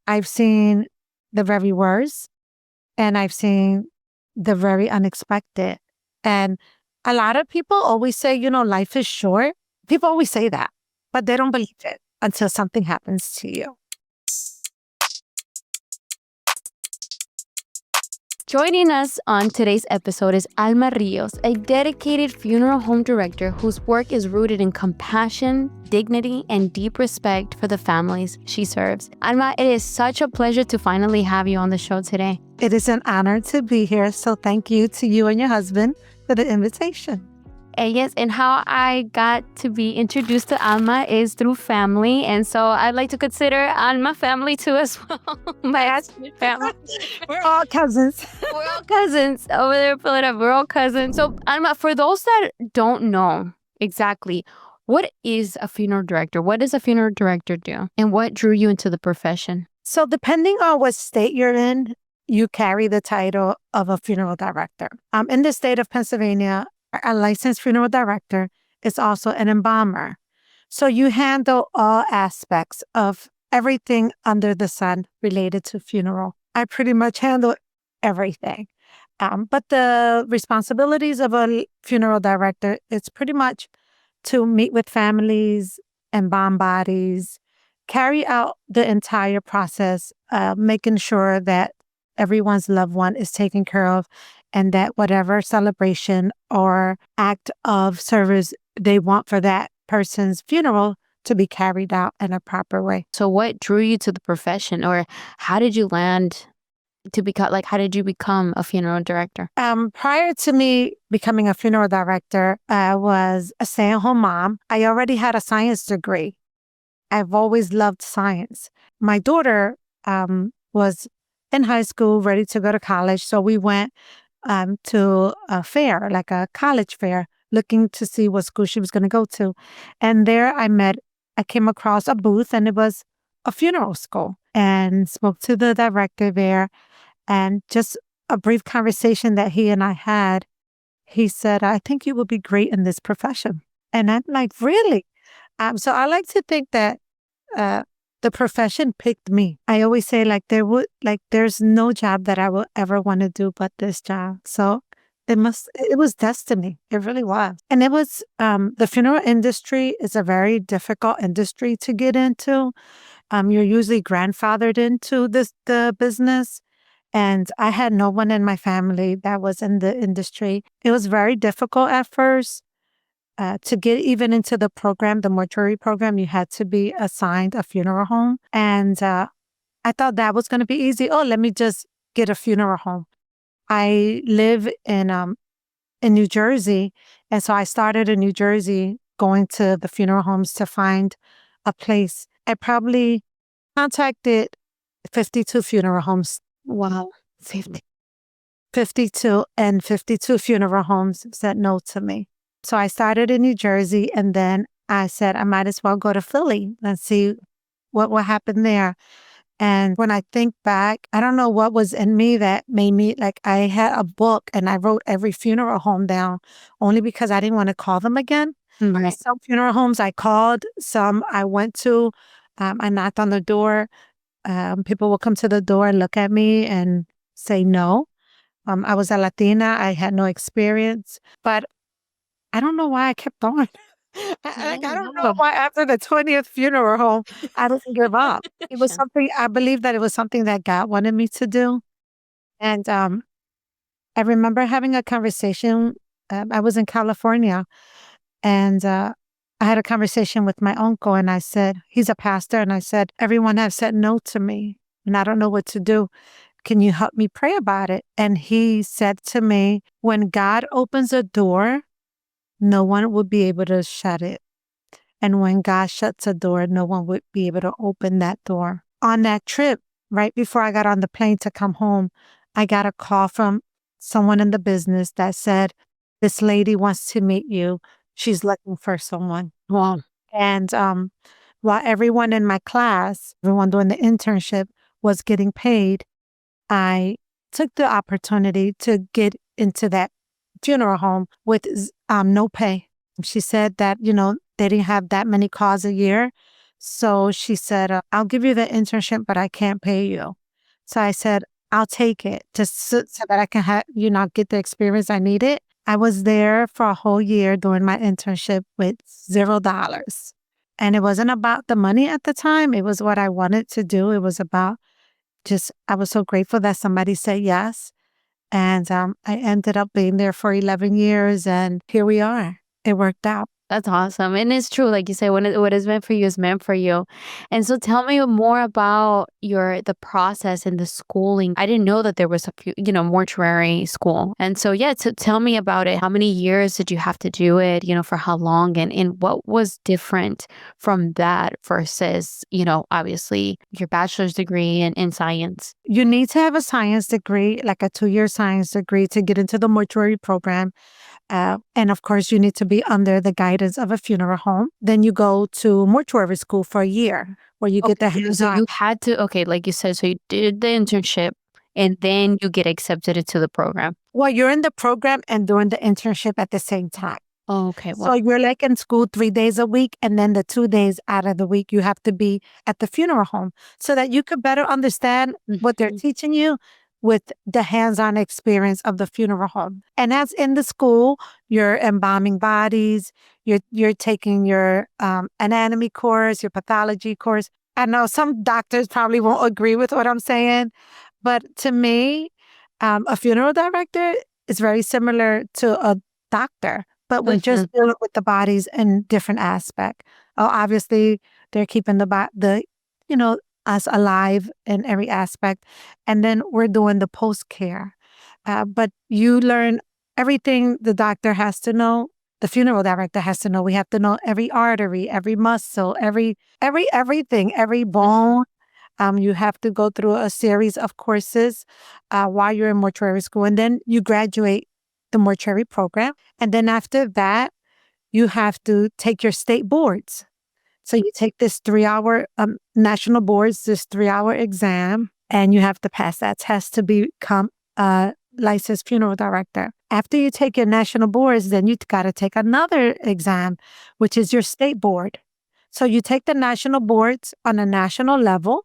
I've seen the very worst and I've seen the very unexpected. And a lot of people always say, life is short. People always say that, but they don't believe it until something happens to you. Joining us on today's episode is Alma Rios, a dedicated funeral home director whose work is rooted in compassion, dignity, and deep respect for the families she serves. Alma, it is such a pleasure to finally have you on the show today. It is an honor to be here, so thank you to you and your husband for the invitation. And yes, and how I got to be introduced to Alma is through family. And so I'd like to consider Alma family too as well. My husband family. We're all cousins. We're all cousins over there in Philadelphia. We're all cousins. So Alma, for those that don't know exactly, what is a funeral director? What does a funeral director do? And what drew you into the profession? So depending on what state you're in, you carry the title of a funeral director. In the state of Pennsylvania, a licensed funeral director is also an embalmer. So you handle all aspects of everything under the sun related to funeral. I pretty much handle everything. But the responsibilities of a funeral director is pretty much to meet with families, embalm bodies, carry out the entire process, making sure that everyone's loved one is taken care of and that whatever celebration or act of service they want for that person's funeral to be carried out in a proper way. So what drew you to the profession, or how did you land to become, how did you become a funeral director? Prior to me becoming a funeral director, I was a stay-at-home mom. I already had a science degree. I've always loved science. My daughter was in high school, ready to go to college. So we went to a fair, like a college fair, looking to see what school she was going to go to. And there I came across a booth, and it was a funeral school, and spoke to the director there. And just a brief conversation that he and I had, he said, I think you will be great in this profession. And I'm like, really? So I like to think that the profession picked me. I always say there's no job that I will ever want to do but this job. So it was destiny. It really was. And it was, the funeral industry is a very difficult industry to get into. You're usually grandfathered into the business. And I had no one in my family that was in the industry. It was very difficult at first. To get even into the program, the mortuary program, you had to be assigned a funeral home. And I thought that was going to be easy. Oh, let me just get a funeral home. I live in New Jersey. And so I started in New Jersey going to the funeral homes to find a place. I probably contacted 52 funeral homes. Wow. 52, and 52 funeral homes said no to me. So I started in New Jersey, and then I said I might as well go to Philly and see what happened there. And when I think back, I don't know what was in me that made me, I had a book and I wrote every funeral home down only because I didn't want to call them again. Right. Some funeral homes I called, some I went to, I knocked on the door. People will come to the door and look at me and say no. I was a Latina. I had no experience, but I don't know why I kept going. I don't know why after the 20th funeral home, I didn't give up. It was something, I believe that it was something that God wanted me to do. And I remember having a conversation. I was in California, and I had a conversation with my uncle, and I said, he's a pastor, and I said, everyone has said no to me, and I don't know what to do. Can you help me pray about it? And he said to me, when God opens a door, no one would be able to shut it. And when God shuts a door, no one would be able to open that door. On that trip, right before I got on the plane to come home, I got a call from someone in the business that said, this lady wants to meet you. She's looking for someone. Wow. And while everyone in my class, everyone doing the internship was getting paid, I took the opportunity to get into that funeral home with no pay. She said that, they didn't have that many calls a year. So she said, I'll give you the internship, but I can't pay you. So I said, I'll take it just so that I can have, get the experience I needed. I was there for a whole year doing my internship with $0. And it wasn't about the money at the time. It was what I wanted to do. It was about just, I was so grateful that somebody said yes. And I ended up being there for 11 years, and here we are. It worked out. That's awesome. And it's true, like you say, what is meant for you is meant for you. And so tell me more about the process and the schooling. I didn't know that there was a few, mortuary school. And so yeah, so tell me about it. How many years did you have to do it? For how long? And what was different from that versus, obviously your bachelor's degree in science? You need to have a science degree, like a 2-year science degree, to get into the mortuary program. And of course, you need to be under the guidance of a funeral home. Then you go to mortuary school for a year where you get the hands So on. you had to, okay, like you said, so you did the internship and then you get accepted into the program. Well, you're in the program and doing the internship at the same time. Oh, okay. So Well, you're like in school 3 days a week, and then the 2 days out of the week, you have to be at the funeral home so that you could better understand what they're teaching you with the hands-on experience of the funeral home. And as in the school, you're embalming bodies, you're taking your anatomy course, your pathology course. I know some doctors probably won't agree with what I'm saying, but to me, a funeral director is very similar to a doctor, but we're just dealing with the bodies in different aspect. Oh, obviously, they're keeping you know, us alive in every aspect. And then we're doing the post care. But you learn everything the doctor has to know. The funeral director has to know. We have to know every artery, every muscle, everything, every bone. You have to go through a series of courses while you're in mortuary school, and then you graduate the mortuary program. And then after that, you have to take your state boards. So you take this 3-hour national boards, this 3-hour exam, and you have to pass that test to become a licensed funeral director. After you take your national boards, then you got to take another exam, which is your state board. So you take the national boards on a national level,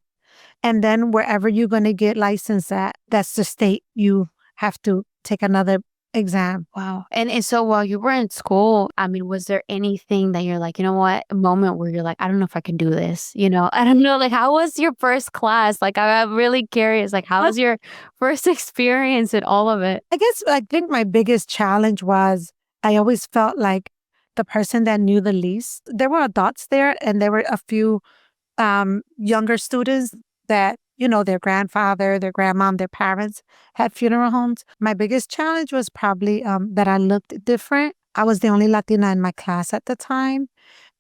and then wherever you're going to get licensed at, that's the state you have to take another exam. wow. And so while you were in school, I mean, was there anything that you're like, you know what, a moment where you're like, I don't know if I can do this, I don't know, like, how was your first class? Like, I'm really curious, like, how was your first experience in all of it? I think my biggest challenge was I always felt like the person that knew the least. There were adults there, and there were a few younger students that, their grandfather, their grandmom, their parents had funeral homes. My biggest challenge was probably that I looked different. I was the only Latina in my class at the time.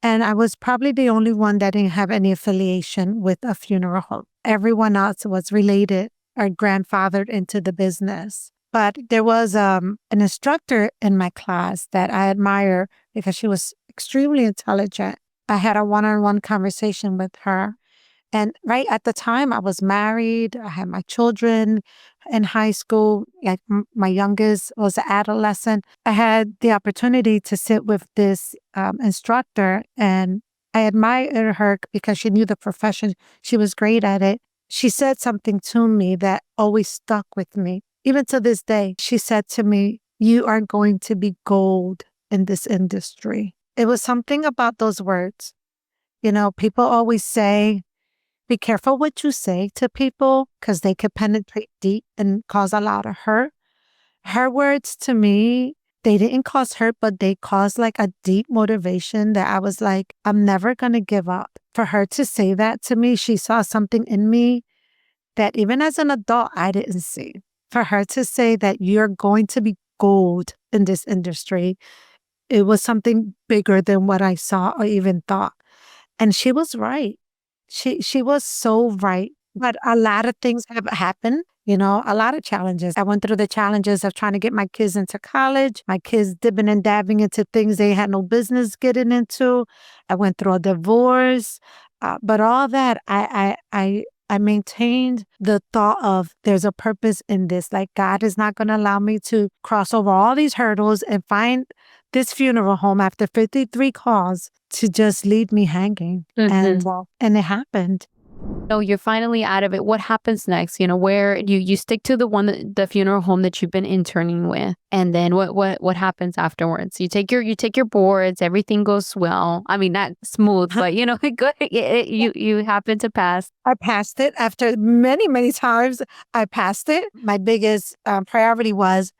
And I was probably the only one that didn't have any affiliation with a funeral home. Everyone else was related or grandfathered into the business. But there was an instructor in my class that I admire because she was extremely intelligent. I had a one-on-one conversation with her. And right at the time, I was married. I had my children in high school. Like my youngest was an adolescent. I had the opportunity to sit with this instructor, and I admired her because she knew the profession. She was great at it. She said something to me that always stuck with me. Even to this day, she said to me, "You are going to be gold in this industry." It was something about those words. People always say, be careful what you say to people because they could penetrate deep and cause a lot of hurt. Her words to me, they didn't cause hurt, but they caused like a deep motivation that I was like, I'm never going to give up. For her to say that to me, she saw something in me that even as an adult, I didn't see. For her to say that you're going to be gold in this industry, it was something bigger than what I saw or even thought. And she was right. She was so right. But a lot of things have happened, a lot of challenges. I went through the challenges of trying to get my kids into college, my kids dipping and dabbing into things they had no business getting into. I went through a divorce. But all that, I maintained the thought of there's a purpose in this. Like God is not going to allow me to cross over all these hurdles and find this funeral home after 53 calls to just leave me hanging. And it happened. So you're finally out of it. What happens next? Where you stick to the funeral home that you've been interning with, and then what happens afterwards? You take your boards, everything goes well. I mean, not smooth, but good. You happen to pass. I passed it after many, many times. I passed it. My biggest priority was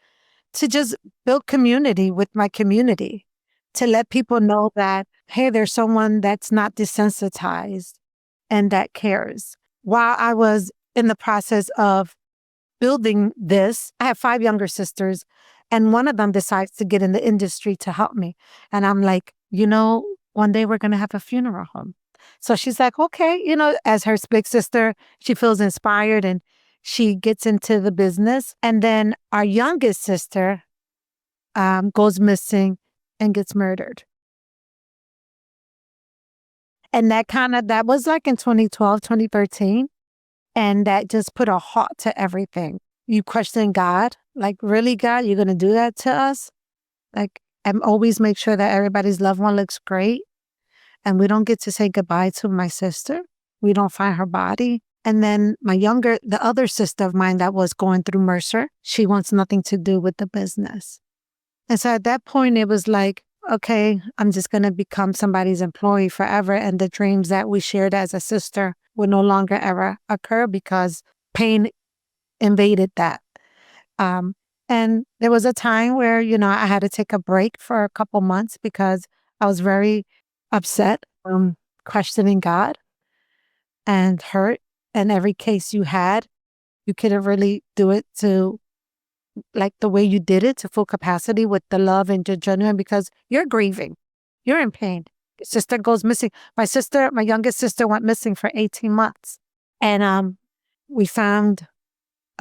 to just build community with my community, to let people know that, hey, there's someone that's not desensitized and that cares. While I was in the process of building this, I have 5 younger sisters, and one of them decides to get in the industry to help me. And I'm like, one day we're going to have a funeral home. So she's like, okay, as her big sister, she feels inspired and she gets into the business. And then our youngest sister goes missing and gets murdered. And that was like in 2012, 2013. And that just put a halt to everything. You question God, like, really, God, you're going to do that to us? Like, I always make sure that everybody's loved one looks great. And we don't get to say goodbye to my sister. We don't find her body. And then the other sister of mine that was going through Mercer, she wants nothing to do with the business. And so at that point, it was like, okay, I'm just going to become somebody's employee forever. And the dreams that we shared as a sister would no longer ever occur because pain invaded that. And there was a time where, I had to take a break for a couple months because I was very upset, questioning God and hurt. And every case you couldn't really do it to like the way you did it to full capacity with the love and the genuine, because you're grieving. You're in pain. Your sister goes missing. My youngest sister went missing for 18 months. And we found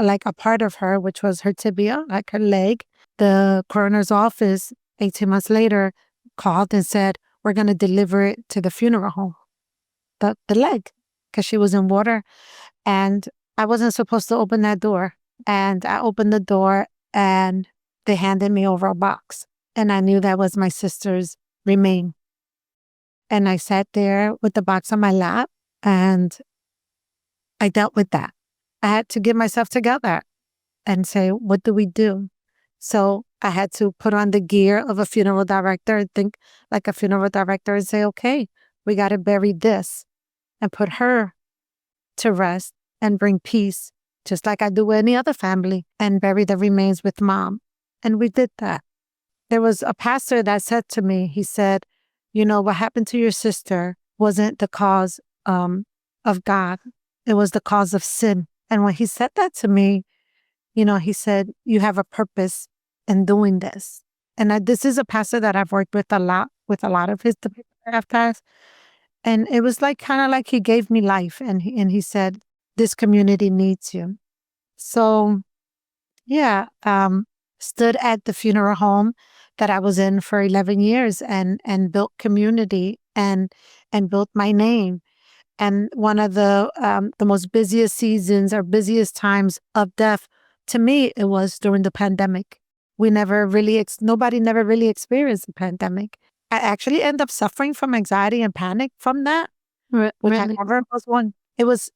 like a part of her, which was her tibia, like her leg. The coroner's office 18 months later called and said, we're going to deliver it to the funeral home, the leg, because she was in water. And I wasn't supposed to open that door. And I opened the door and they handed me over a box. And I knew that was my sister's remain. And I sat there with the box on my lap and I dealt with that. I had to get myself together and say, what do we do? So I had to put on the gear of a funeral director and think like a funeral director and say, okay, we got to bury this and put her to rest and bring peace, just like I do with any other family, and bury the remains with Mom. And we did that. There was a pastor that said to me, he said, what happened to your sister wasn't the cause of God. It was the cause of sin. And when he said that to me, he said, you have a purpose in doing this. And this is a pastor that I've worked with a lot of the people that I've passed. And it was like kind of like he gave me life. And he said, this community needs you. So, yeah, stood at the funeral home that I was in for 11 years and built community and built my name. And one of the most busiest seasons or busiest times of death, to me, it was during the pandemic. We never really, nobody never really experienced the pandemic. I actually ended up suffering from anxiety and panic from that, which Really? I never was one. It was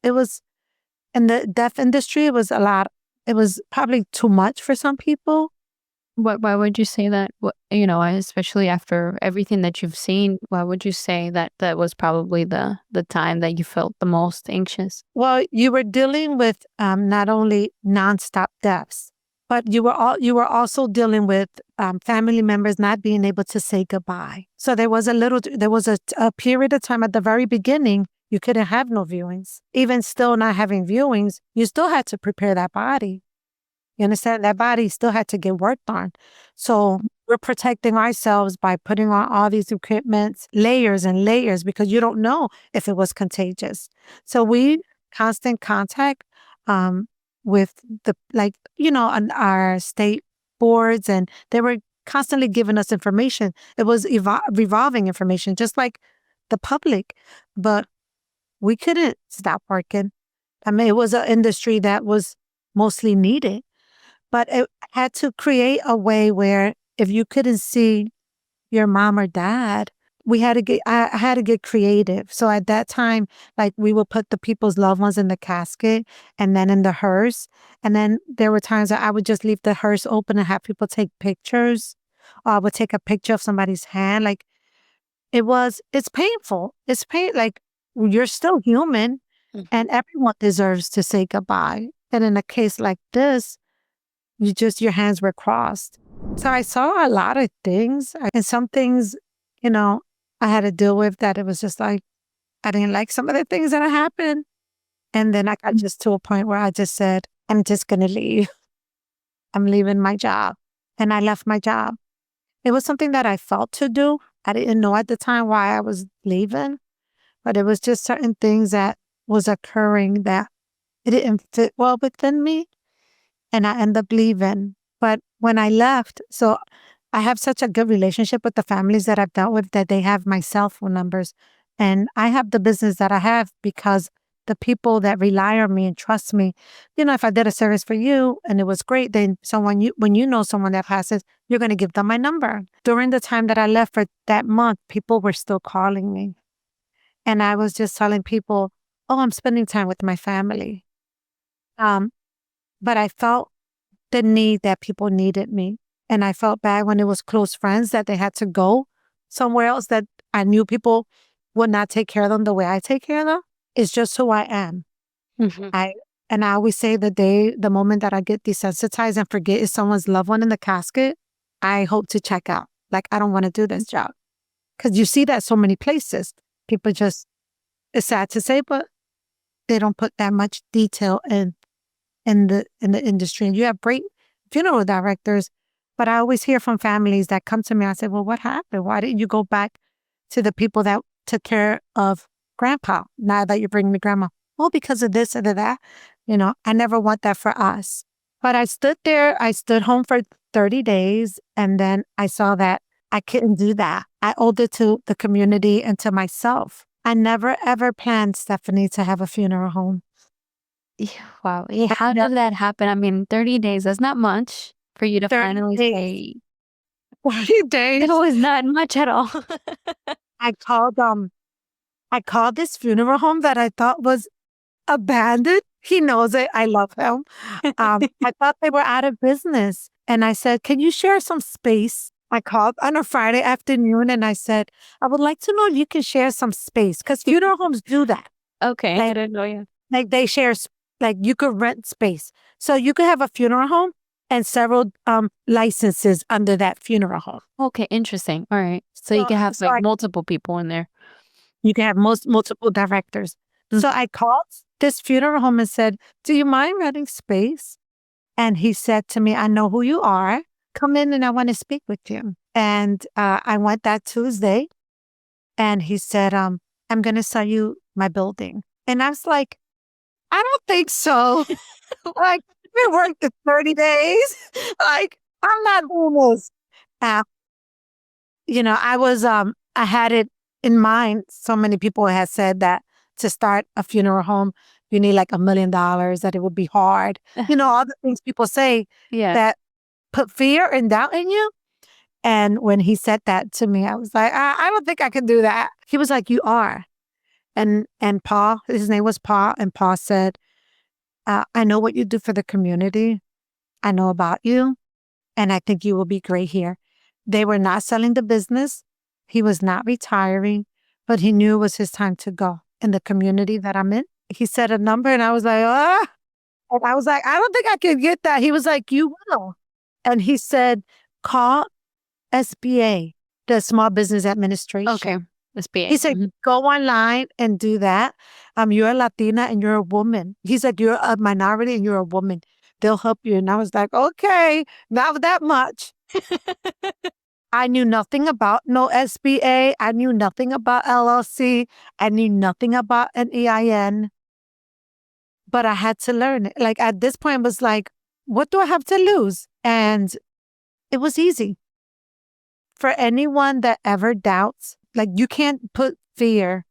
in the deaf industry, it was a lot. It was probably too much for some people. Why would you say that? Especially after everything that you've seen, why would you say that was probably the time that you felt the most anxious? Well, you were dealing with not only nonstop deaths, but you were also dealing with family members not being able to say goodbye. So there was a period of time at the very beginning, you couldn't have no viewings. Even still not having viewings, you still had to prepare that body. You understand? That body still had to get worked on. So we're protecting ourselves by putting on all these equipments, layers and layers, because you don't know if it was contagious. So we constant contact with on our state boards, and they were constantly giving us information. It was revolving information, just like the public, but we couldn't stop working. I mean, it was an industry that was mostly needed. But it had to create a way where if you couldn't see your mom or dad, I had to get creative. So at that time, like we would put the people's loved ones in the casket and then in the hearse. And then there were times that I would just leave the hearse open and have people take pictures. Or I would take a picture of somebody's hand. Like it's painful. Like you're still human and everyone deserves to say goodbye. And in a case like this, your hands were crossed. So I saw a lot of things and some things, you know, I had to deal with that. It was just like, I didn't like some of the things that happened. And then I got just to a point where I just said, I'm just going to leave. I'm leaving my job. And I left my job. It was something that I felt to do. I didn't know at the time why I was leaving, but it was just certain things that was occurring that it didn't fit well within me. And I ended up leaving. But when I left, so I have such a good relationship with the families that I've dealt with that they have my cell phone numbers. And I have the business that I have because the people that rely on me and trust me, if I did a service for you and it was great, then when you know someone that passes, you're going to give them my number. During the time that I left for that month, people were still calling me. And I was just telling people, oh, I'm spending time with my family. But I felt the need that people needed me. And I felt bad when it was close friends that they had to go somewhere else that I knew people would not take care of them the way I take care of them. It's just who I am. Mhm. And I always say the moment that I get desensitized and forget is someone's loved one in the casket, I hope to check out. Like, I don't want to do this job. Because you see that so many places. People just, it's sad to say, but they don't put that much detail in the industry. And you have great funeral directors, but I always hear from families that come to me. I say, well, what happened? Why didn't you go back to the people that took care of grandpa now that you're bringing me grandma? Well, because of this and of that. I never want that for us. But I stood there. I stood home for 30 days. And then I saw that I couldn't do that. I owed it to the community and to myself. I never, ever planned, Stephanie, to have a funeral home. Yeah, wow. How Yeah, did that happen? I mean, 30 days, that's not much for you to 30 finally days. say, 30 days. no, it's not much at all. I called I called this funeral home that I thought was abandoned. He knows it. I love him. I thought they were out of business. And I said, can you share some space? I called on a Friday afternoon and I said, I would like to know if you can share some space because funeral homes do that. Okay, I Like, didn't know you. like they share, like you could rent space. So you could have a funeral home and several licenses under that funeral home. Okay, interesting. All right. So you So, can have so like I multiple people in there. You can have multiple directors. So I called this funeral home and said, do you mind renting space? And he said to me, I know who you are. Come in and I want to speak with you. And I went that Tuesday and he said, I'm going to sell you my building. And I was like, I don't think so. Like, we worked 30 days. Like, I'm not doing this. Uh, I had it in mind. So many people had said that to start a funeral home, you need like $1 million, that it would be hard. All the things people say Yeah. that put fear and doubt in you. And when he said that to me, I was like, I don't think I can do that. He was like, you are. And Paul, his name was Paul, and Paul said, I know what you do for the community. I know about you, and I think you will be great here. They were not selling the business. He was not retiring, but he knew it was his time to go in the community that I'm in. He said a number, and I was like, ah. And I was like, I don't think I can get that. He was like, you will. And he said, call SBA, the Small Business Administration. Okay. SBA. He said, go online and do that. You're a Latina and you're a woman. He said, you're a minority and you're a woman. They'll help you. And I was like, okay, not that much. I knew nothing about no SBA. I knew nothing about LLC. I knew nothing about an EIN. But I had to learn it. Like at this point, it was like, what do I have to lose? And it was easy. For anyone that ever doubts, like you can't put fear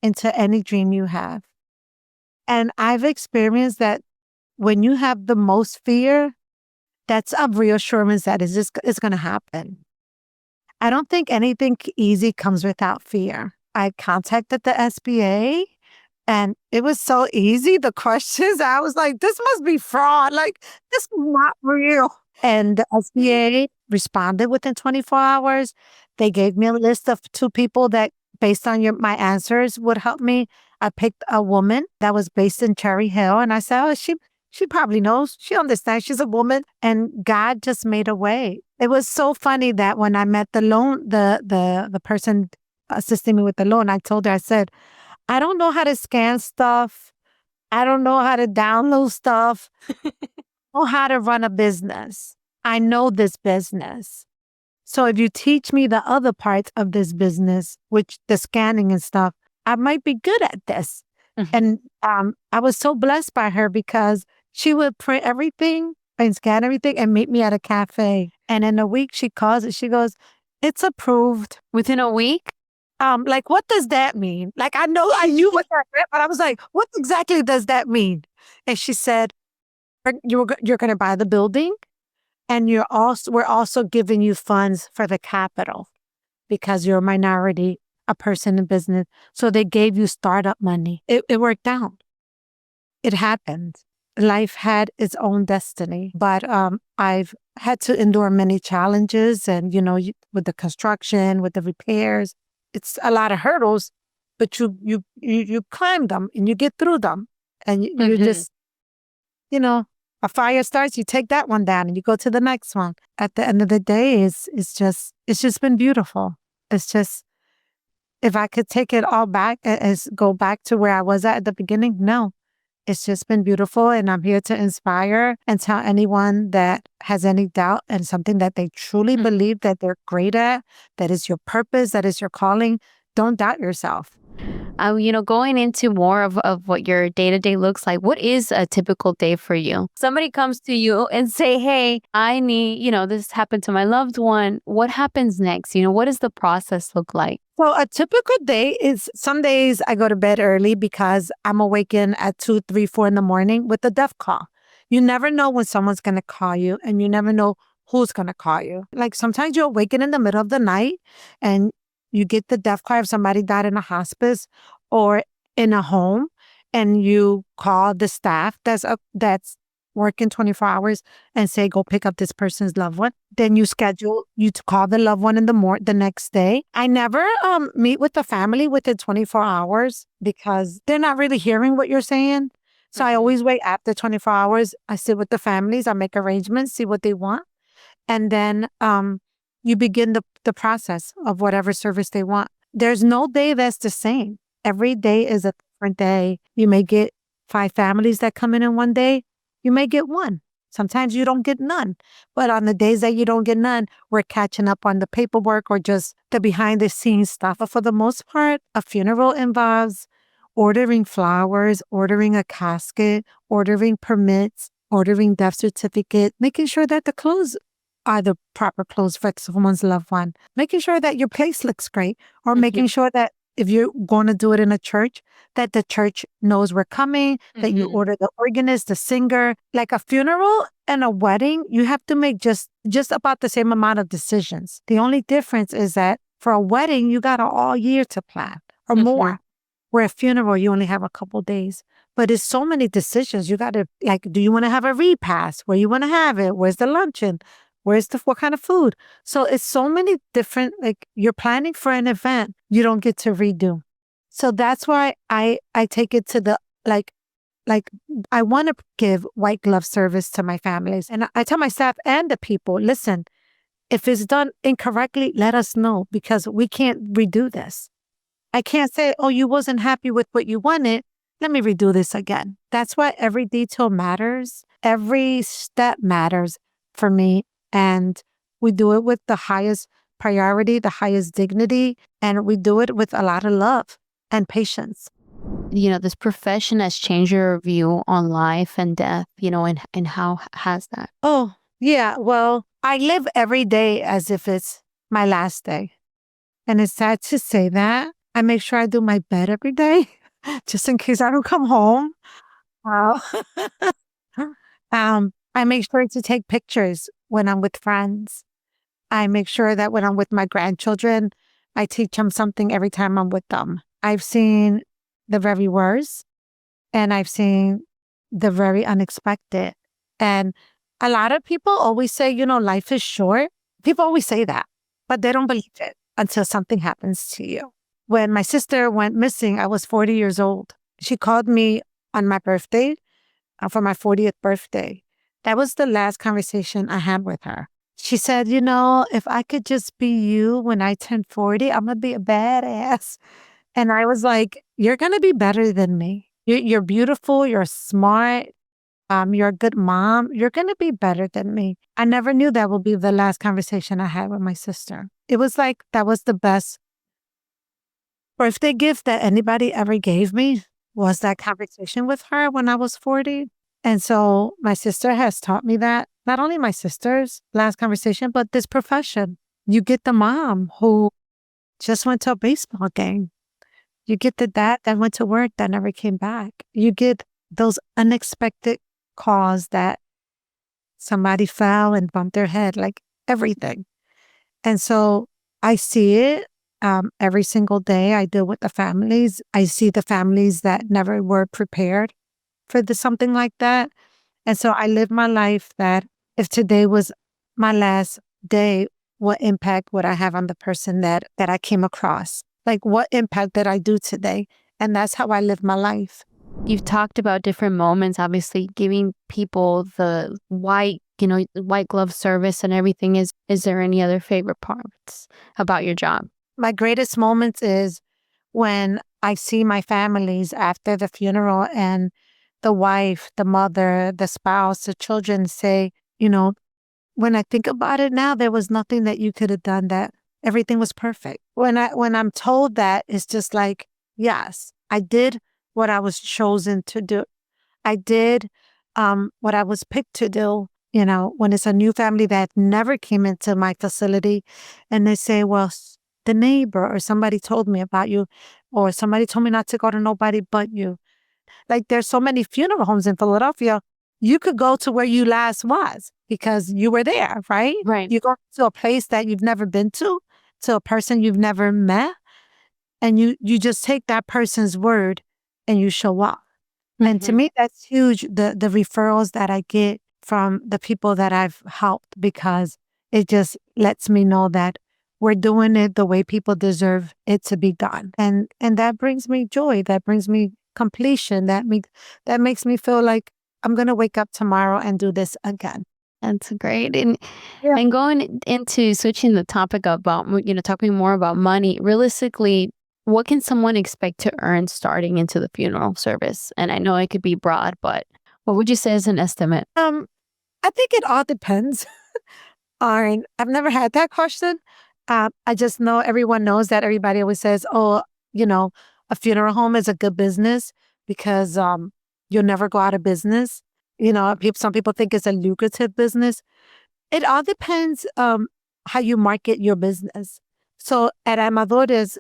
into any dream you have. And I've experienced that when you have the most fear, that's a reassurance that it's going to happen. I don't think anything easy comes without fear. I contacted the SBA and it was so easy. The questions, I was like, this must be fraud. Like, this is not real. And the SBA responded within 24 hours. They gave me a list of 2 people that, based on my answers, would help me. I picked a woman that was based in Cherry Hill, and I said, "Oh, she probably knows. She understands. She's a woman." And God just made a way. It was so funny that when I met the person assisting me with the loan, I told her, I said, I don't know how to scan stuff. I don't know how to download stuff. I know how to run a business. I know this business. So if you teach me the other parts of this business, which the scanning and stuff, I might be good at this. And I was so blessed by her because she would print everything and scan everything and meet me at a cafe. And in a week, she calls it. She goes, "It's approved." Within a week? Like, what does that mean? Like, I knew what that meant, but I was like, what exactly does that mean? And she said, you're going to buy the building, and we're also giving you funds for the capital because you're a minority, a person in business. So they gave you startup money. It worked out. It happened. Life had its own destiny, but I've had to endure many challenges, and with the construction, with the repairs, it's a lot of hurdles, but you climb them and you get through them, and you just a fire starts, you take that one down and you go to the next one. At the end of the day, it's just been beautiful. It's just, if I could take it all back and go back to where I was at the beginning, no. It's just been beautiful, and I'm here to inspire and tell anyone that has any doubt and something that they truly believe that they're great at, that is your purpose, that is your calling. Don't doubt yourself. Going into more of what your day-to-day looks like, what is a typical day for you? Somebody comes to you and say, hey, I need, this happened to my loved one. What happens next? What does the process look like? So a typical day is, some days I go to bed early because I'm awakened at 2, 3, 4 in the morning with a death call. You never know when someone's going to call you, and you never know who's going to call you. Like, sometimes you awaken in the middle of the night and you get the death call if somebody died in a hospice or in a home, and you call the staff that's working 24 hours and say, go pick up this person's loved one. Then you schedule you to call the loved one in the next day. I never meet with the family within 24 hours because they're not really hearing what you're saying. So I always wait after 24 hours. I sit with the families, I make arrangements, see what they want. And then you begin the process of whatever service they want. There's no day that's the same. Every day is a different day. You may get 5 families that come in one day. You may get 1. Sometimes you don't get none. But on the days that you don't get none, we're catching up on the paperwork or just the behind the scenes stuff. But for the most part, a funeral involves ordering flowers, ordering a casket, ordering permits, ordering death certificate, making sure that the clothes are the proper clothes for someone's loved one, making sure that your place looks great, or making sure that if you're going to do it in a church, that the church knows we're coming, that you order the organist, the singer. Like a funeral and a wedding, you have to make just about the same amount of decisions. The only difference is that for a wedding, you got all year to plan or more. Where a funeral, you only have a couple days. But it's so many decisions. You got to, like, do you want to have a repast? Where you want to have it? Where's the luncheon? What kind of food? So it's so many different, like, you're planning for an event you don't get to redo. So that's why I take it to the, like I want to give white glove service to my families. And I tell my staff and the people, listen, if it's done incorrectly, let us know, because we can't redo this. I can't say, oh, you wasn't happy with what you wanted. Let me redo this again. That's why every detail matters. Every step matters for me. And we do it with the highest priority, the highest dignity, and we do it with a lot of love and patience. This profession has changed your view on life and death, and how has that? Oh, yeah. Well, I live every day as if it's my last day. And it's sad to say that. I make sure I do my bed every day, just in case I don't come home. Uh, I make sure to take pictures when I'm with friends. I make sure that when I'm with my grandchildren, I teach them something every time I'm with them. I've seen the very worst and I've seen the very unexpected. And a lot of people always say, life is short. People always say that, but they don't believe it until something happens to you. When my sister went missing, I was 40 years old. She called me on my birthday for my 40th birthday. That was the last conversation I had with her. She said, if I could just be you when I turn 40, I'm going to be a badass. And I was like, you're going to be better than me. You're beautiful. You're smart. You're a good mom. You're going to be better than me. I never knew that would be the last conversation I had with my sister. It was like, that was the best birthday gift that anybody ever gave me, was that conversation with her when I was 40. And so my sister has taught me that, not only my sister's last conversation, but this profession. You get the mom who just went to a baseball game. You get the dad that went to work that never came back. You get those unexpected calls that somebody fell and bumped their head, like everything. And so I see it every single day. I deal with the families. I see the families that never were prepared for something like that. And so I live my life that if today was my last day, what impact would I have on the person that I came across? Like, what impact did I do today? And that's how I live my life. You've talked about different moments, obviously giving people the white glove service and everything. Is there any other favorite parts about your job? My greatest moments is when I see my families after the funeral and the wife, the mother, the spouse, the children say, when I think about it now, there was nothing that you could have done, that everything was perfect. When I'm told that, it's just like, yes, I did what I was chosen to do. I did what I was picked to do. When it's a new family that never came into my facility and they say, well, the neighbor or somebody told me about you, or somebody told me not to go to nobody but you. Like, there's so many funeral homes in Philadelphia. You could go to where you last was because you were there, right? Right. You go to a place that you've never been to a person you've never met, and you just take that person's word and you show up. And to me, that's huge, the referrals that I get from the people that I've helped, because it just lets me know that we're doing it the way people deserve it to be done. And that brings me joy. That brings me completion. That makes me feel like I'm going to wake up tomorrow and do this again. That's great. And going into switching the topic about, talking more about money, realistically, what can someone expect to earn starting into the funeral service? And I know it could be broad, but what would you say is an estimate? I think it all depends. I've never had that question. I just know everyone knows that everybody always says, oh, a funeral home is a good business because you'll never go out of business. Some people think it's a lucrative business. It all depends how you market your business. So at Amadores,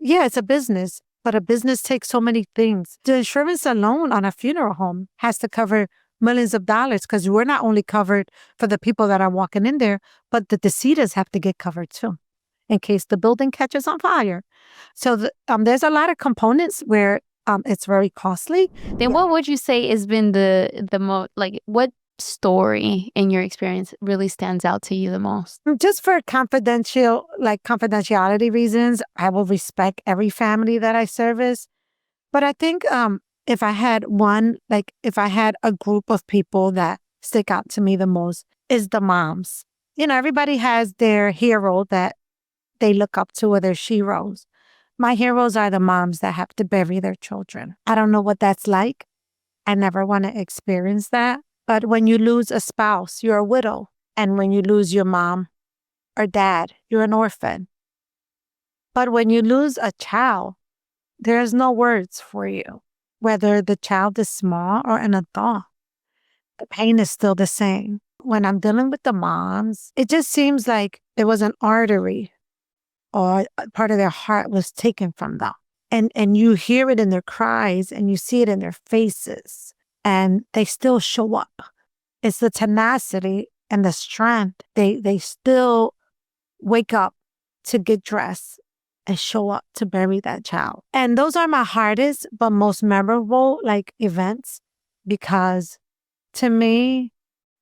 it's a business, but a business takes so many things. The insurance alone on a funeral home has to cover millions of dollars, because we're not only covered for the people that are walking in there, but the decedents have to get covered too, in case the building catches on fire. So there's a lot of components where it's very costly. Then what would you say has been the most, like, what story in your experience really stands out to you the most? Just for confidentiality reasons, I will respect every family that I service. But I think if I had a group of people that stick out to me the most, is the moms. Everybody has their hero that they look up to, or their sheroes. My heroes are the moms that have to bury their children. I don't know what that's like. I never want to experience that. But when you lose a spouse, you're a widow. And when you lose your mom or dad, you're an orphan. But when you lose a child, there's no words for you. Whether the child is small or an adult, the pain is still the same. When I'm dealing with the moms, it just seems like there was an artery or a part of their heart was taken from them. And you hear it in their cries and you see it in their faces, and they still show up. It's the tenacity and the strength. They still wake up to get dressed and show up to bury that child. And those are my hardest but most memorable like events, because to me,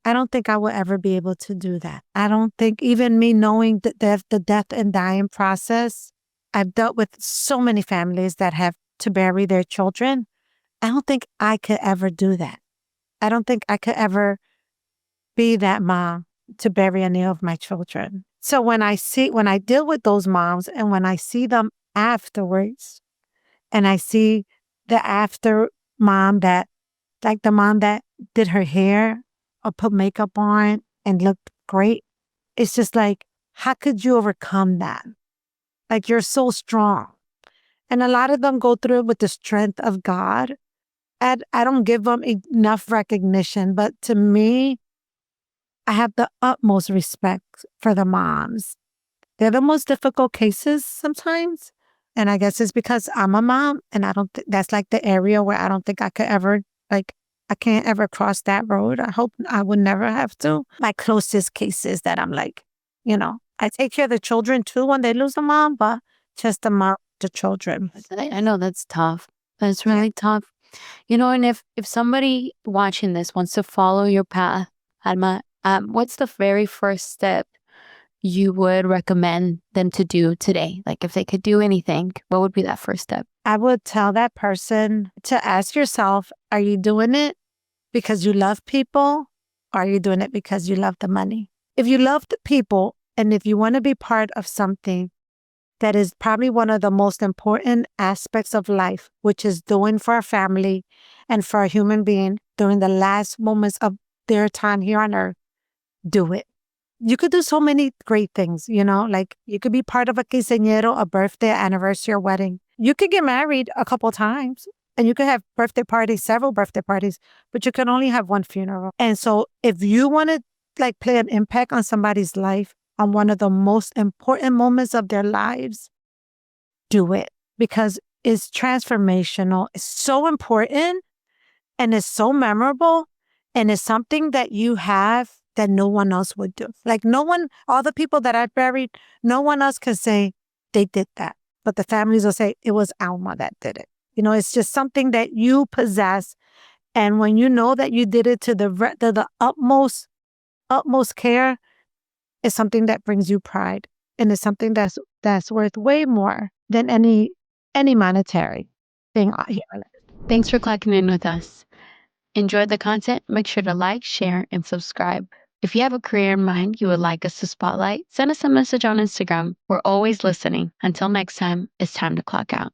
I don't think I will ever be able to do that. I don't think, even me knowing the death and dying process, I've dealt with so many families that have to bury their children. I don't think I could ever do that. I don't think I could ever be that mom to bury any of my children. So when I deal with those moms and when I see them afterwards, and I see the after mom that, like the mom that did her hair or put makeup on and looked great, it's just like, how could you overcome that? Like, you're so strong. And a lot of them go through it with the strength of God. And I don't give them enough recognition, but to me, I have the utmost respect for the moms. They're the most difficult cases sometimes. And I guess it's because I'm a mom, and I don't think that's like the area where I don't think I could ever, like, I can't ever cross that road. I hope I would never have to. My closest cases that I'm like, I take care of the children too when they lose a mom, but just the children. I know that's tough. That's really tough. And if somebody watching this wants to follow your path, Alma, what's the very first step you would recommend them to do today? Like, if they could do anything, what would be that first step? I would tell that person to ask yourself, are you doing it because you love people, or are you doing it because you love the money? If you love the people, and if you want to be part of something that is probably one of the most important aspects of life, which is doing for a family and for a human being during the last moments of their time here on earth, do it. You could do so many great things, like you could be part of a quinceañero, a birthday, anniversary, or wedding. You could get married a couple times, and you could have birthday parties, several birthday parties, but you can only have one funeral. And so if you want to like play an impact on somebody's life, on one of the most important moments of their lives, do it, because it's transformational. It's so important, and it's so memorable, and it's something that you have that no one else would do. Like, no one, all the people that I buried, no one else can say they did that. But the families will say it was Alma that did it. It's just something that you possess. And when you know that you did it to the utmost care, it's something that brings you pride. And it's something that's worth way more than any monetary thing out here. Thanks for clocking in with us. Enjoyed the content? Make sure to like, share, and subscribe. If you have a career in mind you would like us to spotlight, send us a message on Instagram. We're always listening. Until next time, it's time to clock out.